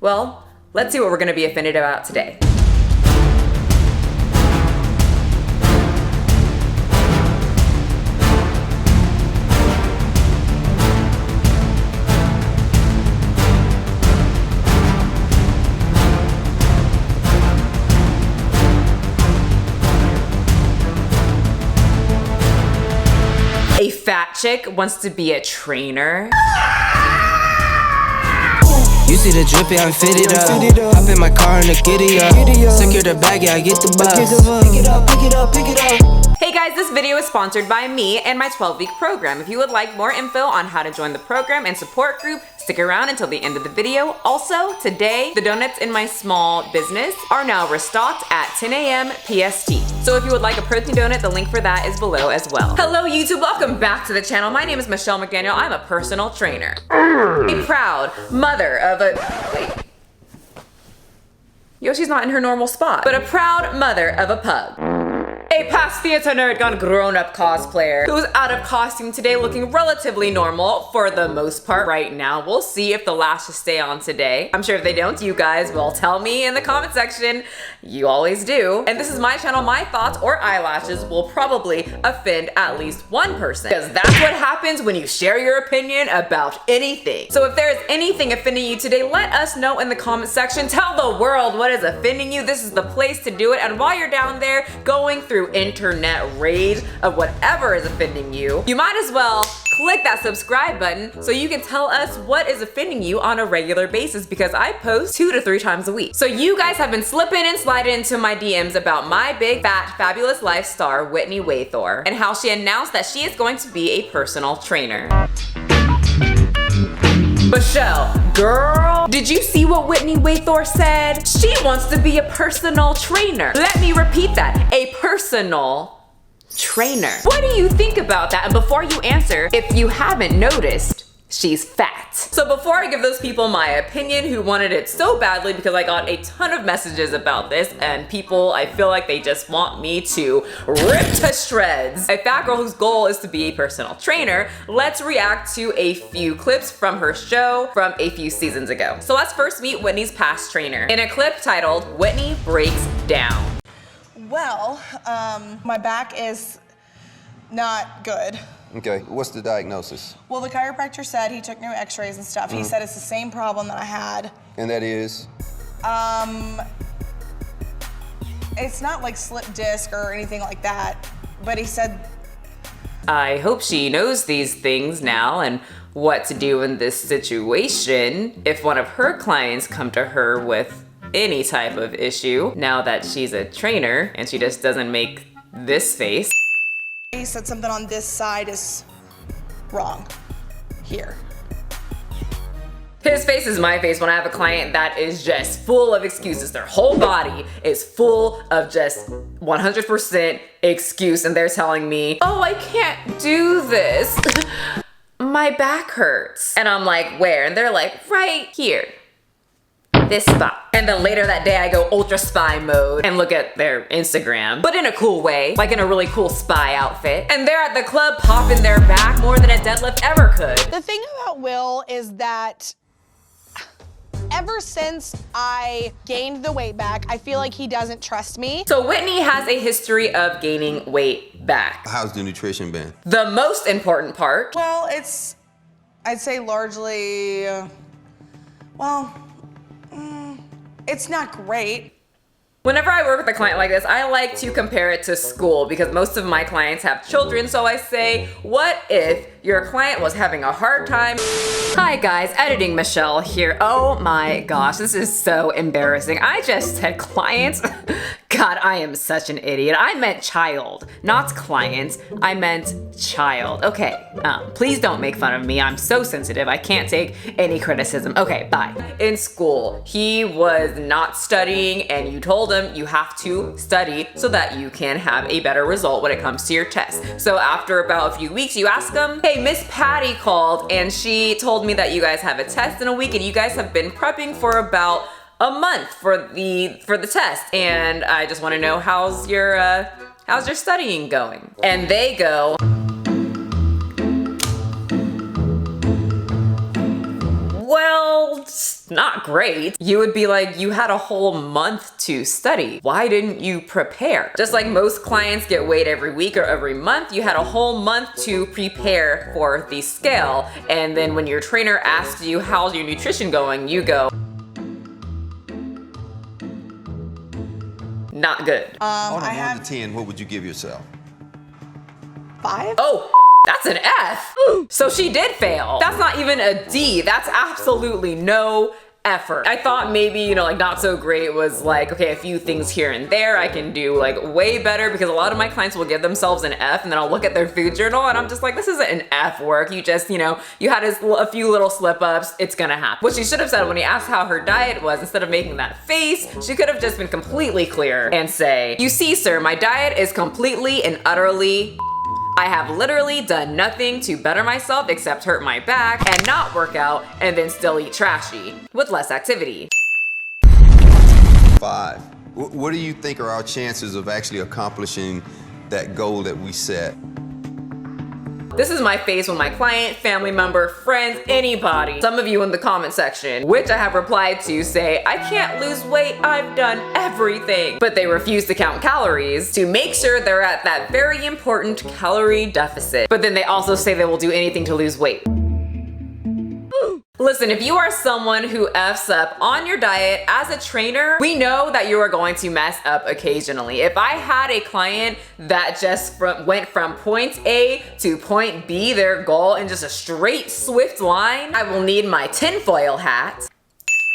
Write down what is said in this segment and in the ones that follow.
Well, let's see what we're gonna be offended about today. A fat chick wants to be a trainer. You see the drippy, I'm fitted up. Hop in my car and a giddy up. Secure the bag, yeah, I get the bus. Pick it up, pick it up, pick it up. Hey guys, this video is sponsored by me and my 12-week program. If you would like more info on how to join the program and support group, stick around until the end of the video. Also, today, the donuts in my small business are now restocked at 10 a.m. PST. So if you would like a protein donut, the link for that is below as well. Hello YouTube, welcome back to the channel. My name is Michelle McDaniel. I'm a personal trainer. A proud mother of a... Wait. Yoshi's not in her normal spot. But a proud mother of a pug. A past theater nerd gone grown-up cosplayer who's out of costume today looking relatively normal for the most part right now. We'll see if the lashes stay on today. I'm sure if they don't, you guys will tell me in the comment section. You always do. And this is my channel. My thoughts or eyelashes will probably offend at least one person, because that's what happens when you share your opinion about anything. So if there is anything offending you today, let us know in the comment section. Tell the world what is offending you. This is the place to do it. And while you're down there going through internet rage of whatever is offending you, you might as well click that subscribe button so you can tell us what is offending you on a regular basis, because I post 2 to 3 times a week. So you guys have been slipping and sliding into my DMs about my big fat fabulous life star Whitney Waythor and how she announced that she is going to be a personal trainer. Michelle, girl, did you see what Whitney Waythor said? She wants to be a personal trainer. Let me repeat that, a personal trainer. What do you think about that? And before you answer, if you haven't noticed, she's fat. So before I give those people my opinion who wanted it so badly, because I got a ton of messages about this and people, I feel like they just want me to rip to shreds a fat girl whose goal is to be a personal trainer, let's react to a few clips from her show from a few seasons ago. So let's first meet Whitney's past trainer in a clip titled Whitney Breaks Down. Well, my back is not good. Okay, what's the diagnosis? Well, the chiropractor said he took new x-rays and stuff. He said it's the same problem that I had. And that is? It's not like slip disc or anything like that, but he said... I hope she knows these things now and what to do in this situation if one of her clients come to her with any type of issue, now that she's a trainer and she just doesn't make this face. He said something on this side is wrong. Here. His face is my face when I have a client that is just full of excuses. Their whole body is full of just 100% excuse, and they're telling me, oh, I can't do this. My back hurts. And I'm like, where? And they're like, right here. This spot. And then later that day I go ultra spy mode and look at their Instagram, but in a cool way, like in a really cool spy outfit. And they're at the club popping their back more than a deadlift ever could. The thing about Will is that ever since I gained the weight back, I feel like he doesn't trust me. So Whitney has a history of gaining weight back. How's the nutrition been? The most important part. Well, it's, I'd say largely, it's not great. Whenever I work with a client like this, I like to compare it to school because most of my clients have children. So I say, what if your client was having a hard time? Hi guys, editing Michelle here. Oh my gosh, this is so embarrassing. I just said clients. God, I am such an idiot. I meant child, not client. I meant child. Okay, please don't make fun of me. I'm so sensitive. I can't take any criticism. Okay, bye. In school, he was not studying and you told him you have to study so that you can have a better result when it comes to your test. So after about a few weeks, you ask him, hey, Miss Patty called and she told me that you guys have a test in a week and you guys have been prepping for about a month for the test, and I just want to know how's your studying going? And they go, well, not great. You would be like, you had a whole month to study. Why didn't you prepare? Just like most clients get weighed every week or every month, you had a whole month to prepare for the scale. And then when your trainer asks you, how's your nutrition going? You go, not good. On a 1 to 10, what would you give yourself? 5? Oh, that's an F. So she did fail. That's not even a D. That's absolutely no effort. I thought maybe, you know, like not so great was like, okay, a few things here and there I can do like way better, because a lot of my clients will give themselves an F and then I'll look at their food journal and I'm just like, this isn't an F work. You just, you know, you had a few little slip ups. It's gonna happen. What she should have said when he asked how her diet was, instead of making that face, she could have just been completely clear and say, you see, sir, my diet is completely and utterly, I have literally done nothing to better myself except hurt my back and not work out and then still eat trashy with less activity. 5. What do you think are our chances of actually accomplishing that goal that we set? This is my face when my client, family member, friends, anybody, some of you in the comment section, which I have replied to, say, I can't lose weight, I've done everything. But they refuse to count calories to make sure they're at that very important calorie deficit. But then they also say they will do anything to lose weight. Listen, if you are someone who F's up on your diet as a trainer, we know that you are going to mess up occasionally. If I had a client that just went from point A to point B, their goal, in just a straight, swift line, I will need my tinfoil hat,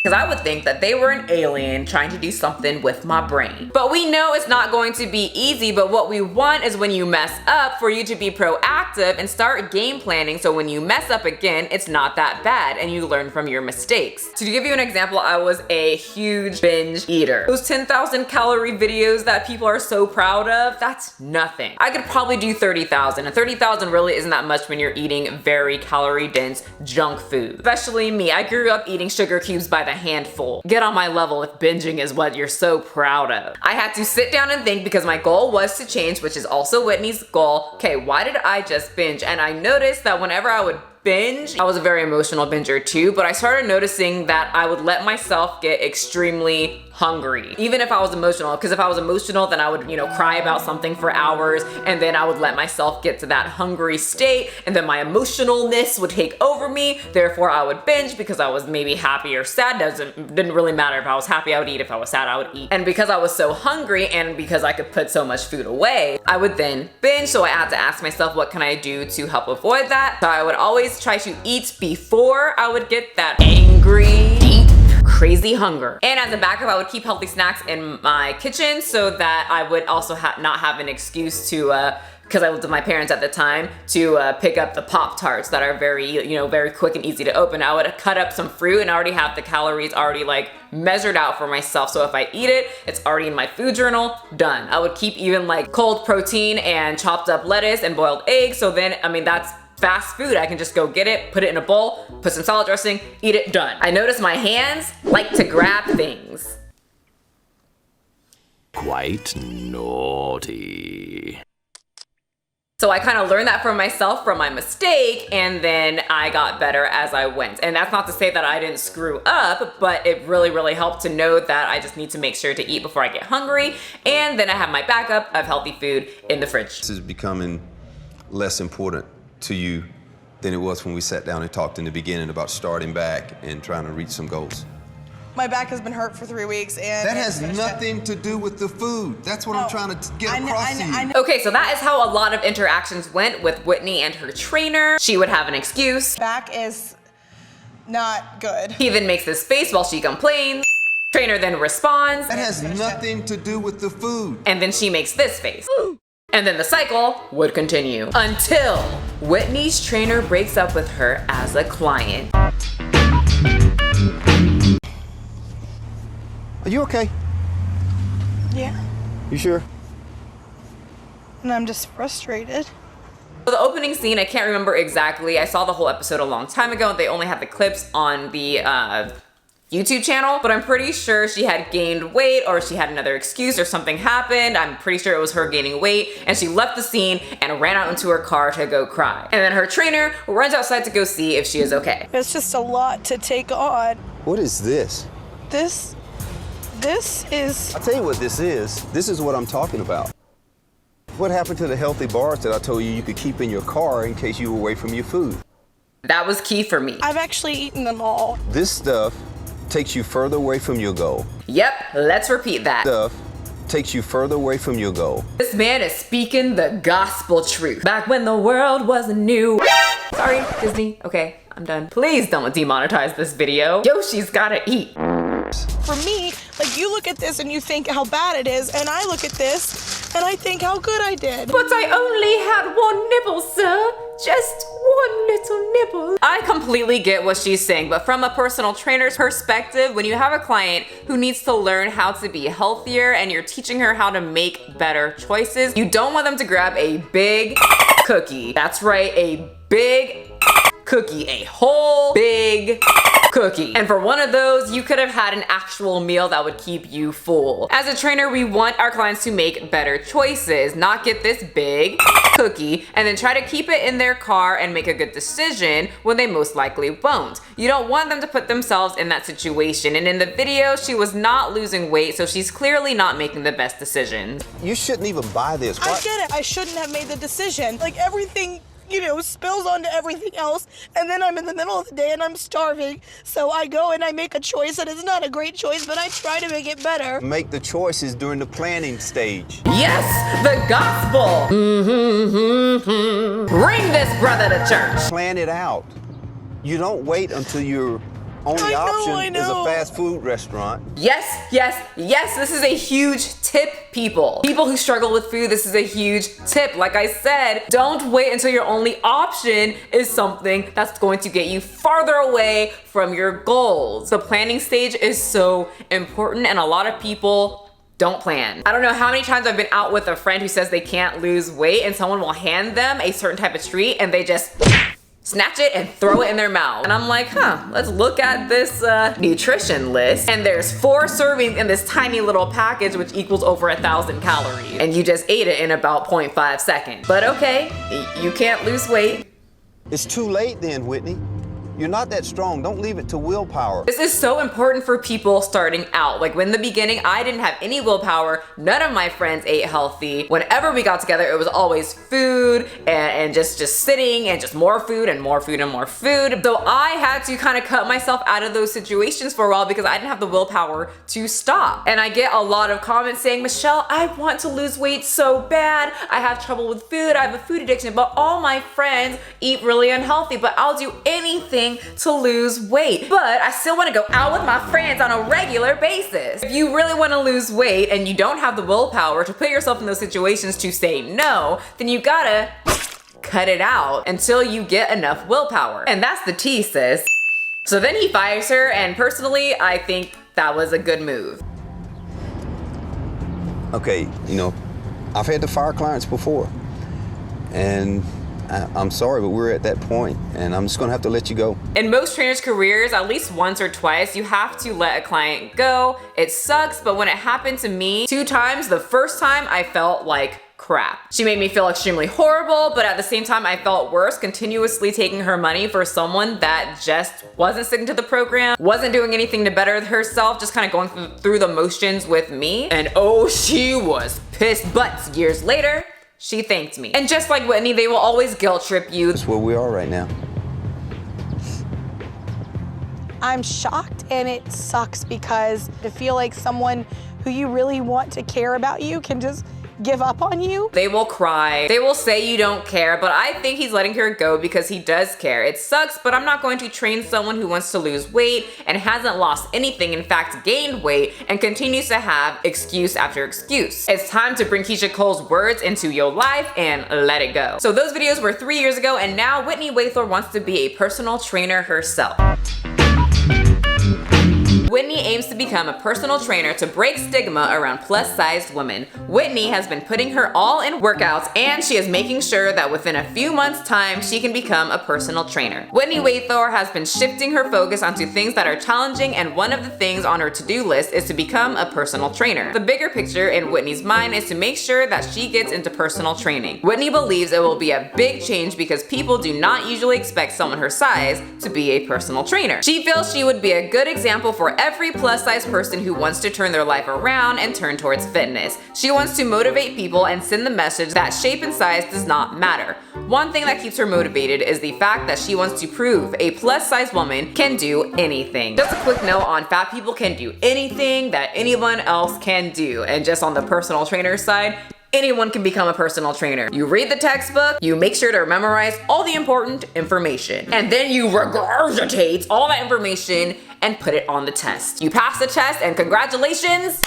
because I would think that they were an alien trying to do something with my brain. But we know it's not going to be easy, but what we want is when you mess up for you to be proactive and start game planning, so when you mess up again, it's not that bad and you learn from your mistakes. To give you an example, I was a huge binge eater. Those 10,000 calorie videos that people are so proud of, that's nothing. I could probably do 30,000, and 30,000 really isn't that much when you're eating very calorie dense junk food. Especially me, I grew up eating sugar cubes by the handful. Get on my level if binging is what you're so proud of. I had to sit down and think, because my goal was to change, which is also Whitney's goal. Okay, why did I just binge? And I noticed that whenever I would binge, I was a very emotional binger too, but I started noticing that I would let myself get extremely hungry, even if I was emotional, because if I was emotional, then I would, you know, cry about something for hours, and then I would let myself get to that hungry state, and then my emotionalness would take over me, therefore I would binge because I was maybe happy or sad. Didn't really matter. If I was happy, I would eat. If I was sad, I would eat. And because I was so hungry and because I could put so much food away, I would then binge, so I had to ask myself, what can I do to help avoid that? So I would always try to eat before I would get that angry, deep, crazy hunger. And as a backup, I would keep healthy snacks in my kitchen so that I would also not have an excuse to, because I lived with my parents at the time, to pick up the Pop-Tarts that are very, you know, very quick and easy to open. I would cut up some fruit and already have the calories already like measured out for myself. So if I eat it, it's already in my food journal, done. I would keep even like cold protein and chopped up lettuce and boiled eggs. So then, I mean, that's fast food. I can just go get it, put it in a bowl, put some salad dressing, eat it, done. I notice my hands like to grab things. Quite naughty. So I kind of learned that for myself from my mistake, and then I got better as I went. And that's not to say that I didn't screw up, but it really, really helped to know that I just need to make sure to eat before I get hungry, and then I have my backup of healthy food in the fridge. This is becoming less important to you than it was when we sat down and talked in the beginning about starting back and trying to reach some goals. My back has been hurt for 3 weeks, and That has nothing to do with the food. That's what I'm trying to get across to you. Okay, so that is how a lot of interactions went with Whitney and her trainer. She would have an excuse. Back is not good. He then makes this face while she complains. Trainer then responds. That has nothing to do with the food. And then she makes this face. And then the cycle would continue until Whitney's trainer breaks up with her as a client. Are you okay? Yeah. You sure? And I'm just frustrated. So the opening scene, I can't remember exactly. I saw the whole episode a long time ago. They only had the clips on the YouTube channel, but I'm pretty sure she had gained weight, or she had another excuse, or something happened. I'm pretty sure it was her gaining weight, and she left the scene and ran out into her car to go cry. And then her trainer runs outside to go see if she is okay. It's just a lot to take on. What is this? This is... I'll tell you what this is. This is what I'm talking about. What happened to the healthy bars that I told you could keep in your car in case you were away from your food? That was key for me. I've actually eaten them all. This stuff takes you further away from your goal. Yep, let's repeat that. Stuff takes you further away from your goal. This man is speaking the gospel truth. Back when the world wasn't new. Sorry, Disney. Okay, I'm done. Please don't demonetize this video. Yoshi's gotta eat. For me, like, you look at this and you think how bad it is, and I look at this and I think how good I did. But I only had one nibble, sir. Just one little nibble. I completely get what she's saying, but from a personal trainer's perspective, when you have a client who needs to learn how to be healthier and you're teaching her how to make better choices, you don't want them to grab a big cookie. That's right, a big cookie, a whole big cookie. And for one of those, you could have had an actual meal that would keep you full. As a trainer, we want our clients to make better choices, not get this big cookie and then try to keep it in their car and make a good decision when they most likely won't. You don't want them to put themselves in that situation. And in the video, she was not losing weight, so she's clearly not making the best decisions. You shouldn't even buy this. I get it. I shouldn't have made the decision. Like, everything, you know, spills onto everything else, and then I'm in the middle of the day and I'm starving. So I go and I make a choice, and it's not a great choice, but I try to make it better. Make the choices during the planning stage. Yes, the gospel. Bring this brother to church. Plan it out. You don't wait until your only option is a fast food restaurant. Yes, yes, yes, this is a huge tip, people. People who struggle with food, this is a huge tip. Like I said, don't wait until your only option is something that's going to get you farther away from your goals. The planning stage is so important, and a lot of people don't plan. I don't know how many times I've been out with a friend who says they can't lose weight, and someone will hand them a certain type of treat and they just snatch it and throw it in their mouth. And I'm like, let's look at this nutrition list. And there's 4 servings in this tiny little package, which equals over 1,000 calories. And you just ate it in about 0.5 seconds. But okay, you can't lose weight. It's too late then, Whitney. You're not that strong. Don't leave it to willpower. This is so important for people starting out. Like, when in the beginning, I didn't have any willpower. None of my friends ate healthy. Whenever we got together, it was always food and just sitting and just more food and more food and more food. So I had to kind of cut myself out of those situations for a while because I didn't have the willpower to stop. And I get a lot of comments saying, Michelle, I want to lose weight so bad. I have trouble with food. I have a food addiction, but all my friends eat really unhealthy, but I'll do anything to lose weight. But I still want to go out with my friends on a regular basis. If you really want to lose weight and you don't have the willpower to put yourself in those situations to say no, then you gotta cut it out until you get enough willpower. And that's the tea, sis. So then he fires her, and personally, I think that was a good move. Okay, you know, I've had to fire clients before, and I'm sorry, but we're at that point, and I'm just gonna have to let you go. In most trainers' careers, at least once or twice, you have to let a client go. It sucks, but when it happened to me 2 times, the first time I felt like crap. She made me feel extremely horrible, but at the same time, I felt worse continuously taking her money for someone that just wasn't sticking to the program, wasn't doing anything to better herself, just kind of going through the motions with me. And oh, she was pissed. But years later, she thanked me. And just like Whitney, they will always guilt trip you. That's where we are right now. I'm shocked, and it sucks because to feel like someone who you really want to care about you can just give up on you. They will cry. They will say you don't care, but I think he's letting her go because he does care. It sucks, but I'm not going to train someone who wants to lose weight and hasn't lost anything, in fact gained weight, and continues to have excuse after excuse. It's time to bring Keisha Cole's words into your life and let it go. So those videos were 3 years ago, and now Whitney Waithor wants to be a personal trainer herself. Whitney aims to become a personal trainer to break stigma around plus-sized women. Whitney has been putting her all in workouts, and she is making sure that within a few months' time, she can become a personal trainer. Whitney Waythor has been shifting her focus onto things that are challenging, and one of the things on her to-do list is to become a personal trainer. The bigger picture in Whitney's mind is to make sure that she gets into personal training. Whitney believes it will be a big change because people do not usually expect someone her size to be a personal trainer. She feels she would be a good example for every plus-size person who wants to turn their life around and turn towards fitness. She wants to motivate people and send the message that shape and size does not matter. One thing that keeps her motivated is the fact that she wants to prove a plus-size woman can do anything. Just a quick note on fat people can do anything that anyone else can do. And just on the personal trainer side, anyone can become a personal trainer. You read the textbook, you make sure to memorize all the important information, and then you regurgitate all that information and put it on the test. You pass the test and congratulations,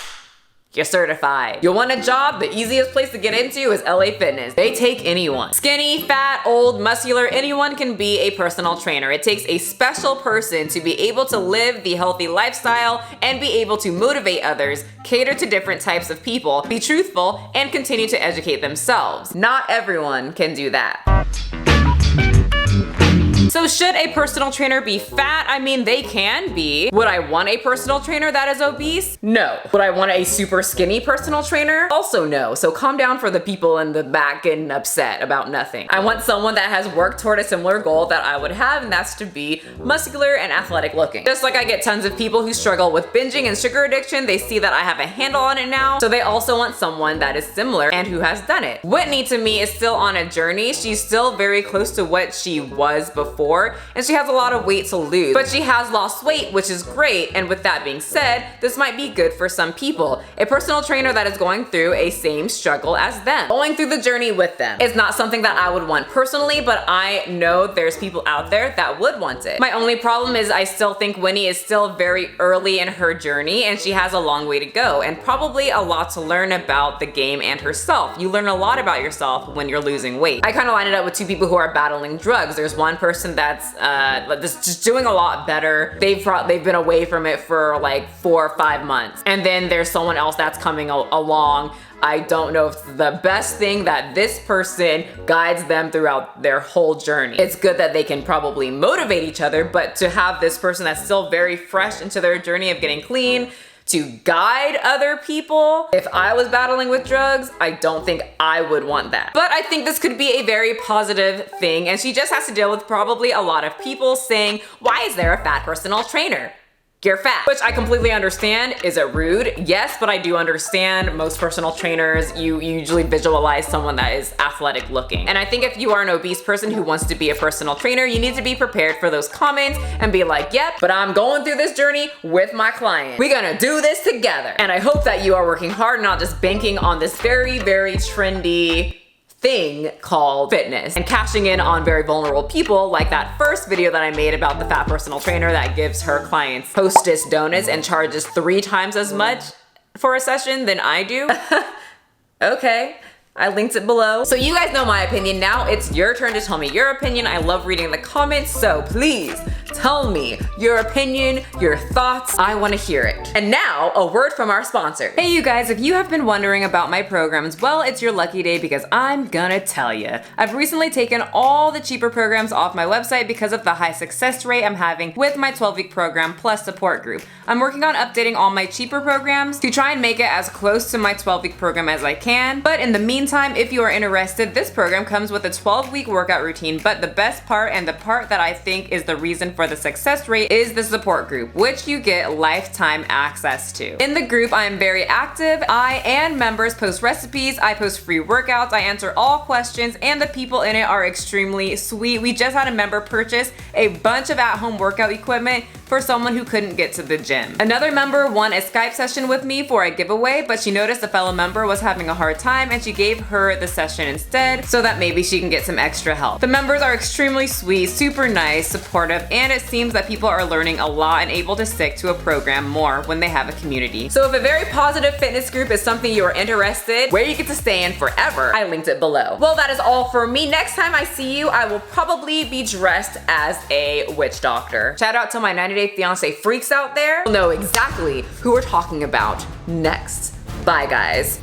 you're certified. You want a job? The easiest place to get into is LA Fitness. They take anyone. Skinny, fat, old, muscular, anyone can be a personal trainer. It takes a special person to be able to live the healthy lifestyle and be able to motivate others, cater to different types of people, be truthful, and continue to educate themselves. Not everyone can do that. So should a personal trainer be fat? I mean, they can be. Would I want a personal trainer that is obese? No. Would I want a super skinny personal trainer? Also no. So calm down for the people in the back getting upset about nothing. I want someone that has worked toward a similar goal that I would have, and that's to be muscular and athletic looking. Just like I get tons of people who struggle with binging and sugar addiction, they see that I have a handle on it now, so they also want someone that is similar and who has done it. Whitney, to me, is still on a journey. She's still very close to what she was before, and she has a lot of weight to lose, but she has lost weight, which is great. And with that being said, this might be good for some people. A personal trainer that is going through a same struggle as them, going through the journey with them. It's not something that I would want personally, but I know there's people out there that would want it. My only problem is I still think Whitney is still very early in her journey, and she has a long way to go, and probably a lot to learn about the game and herself. You learn a lot about yourself when you're losing weight. I kind of lined it up with two people who are battling drugs. There's one person that's just doing a lot better. They've been away from it for like 4 or 5 months. And then there's someone else that's coming along. I don't know if it's the best thing that this person guides them throughout their whole journey. It's good that they can probably motivate each other, but to have this person that's still very fresh into their journey of getting clean, to guide other people. If I was battling with drugs, I don't think I would want that. But I think this could be a very positive thing, and she just has to deal with probably a lot of people saying, why is there a fat personal trainer? You're fat. Which I completely understand. Is it rude? Yes, but I do understand most personal trainers, you usually visualize someone that is athletic looking. And I think if you are an obese person who wants to be a personal trainer, you need to be prepared for those comments and be like, yep, but I'm going through this journey with my client. We're gonna do this together. And I hope that you are working hard, not just banking on this very, very trendy thing called fitness and cashing in on very vulnerable people, like that first video that I made about the fat personal trainer that gives her clients Hostess donuts and charges 3 times as much for a session than I do. Okay. I linked it below. So you guys know my opinion. Now it's your turn to tell me your opinion. I love reading the comments, so please tell me your opinion, your thoughts. I want to hear it. And now, a word from our sponsor. Hey you guys, if you have been wondering about my programs, well, it's your lucky day because I'm gonna tell you. I've recently taken all the cheaper programs off my website because of the high success rate I'm having with my 12-week program plus support group. I'm working on updating all my cheaper programs to try and make it as close to my 12-week program as I can, but in the meantime, if you are interested, this program comes with a 12-week workout routine, but the best part and the part that I think is the reason for the success rate is the support group, which you get lifetime access to. In the group, I am very active. I and members post recipes, I post free workouts, I answer all questions, and the people in it are extremely sweet. We just had a member purchase a bunch of at-home workout equipment for someone who couldn't get to the gym. Another member won a Skype session with me for a giveaway, but she noticed a fellow member was having a hard time and she gave her the session instead so that maybe she can get some extra help. The members are extremely sweet, super nice, supportive, and it seems that people are learning a lot and able to stick to a program more when they have a community. So if a very positive fitness group is something you are interested, where you get to stay in forever, I linked it below. Well, that is all for me. Next time I see you, I will probably be dressed as a witch doctor. Shout out to my 90-day fiance freaks out there. You'll know exactly who we're talking about next. Bye, guys.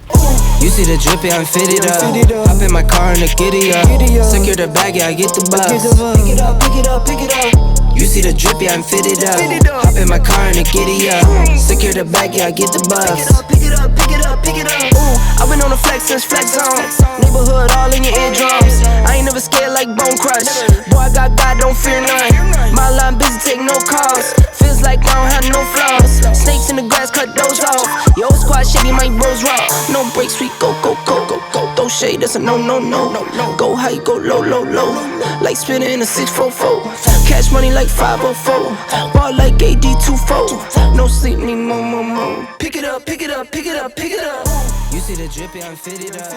You see the drip, yeah, I'm fitted up. Hop in my car and a giddy up. Secure the bag, yeah, I get the bus. Pick it up, pick it up, pick it up. You see the drip, yeah, I'm fitted up. Hop in my car and a giddy up. Secure the bag, yeah, I get the bus. Pick it up, pick it up, pick it up, pick it up. Ooh, I've been on the flex since flex zone. Neighborhood all in your eardrums. I ain't never scared like Bone Crush. Boy, I got God, don't fear none. My line busy, take no calls. Feels like I don't have no flaws. Snakes in the grass, cut those off. Yo, squad shitty, my bros raw. No breaks, we go, go, go, go, go. Throw shade, that's a no, no, no. Go high, go low, low, low. Like spinning in a 644. Cash money like 504. Ball like AD24. No sleep, need more, more, more. Pick it up, pick it up, pick it up, pick it up. You see the drip, yeah, I'm fitted up.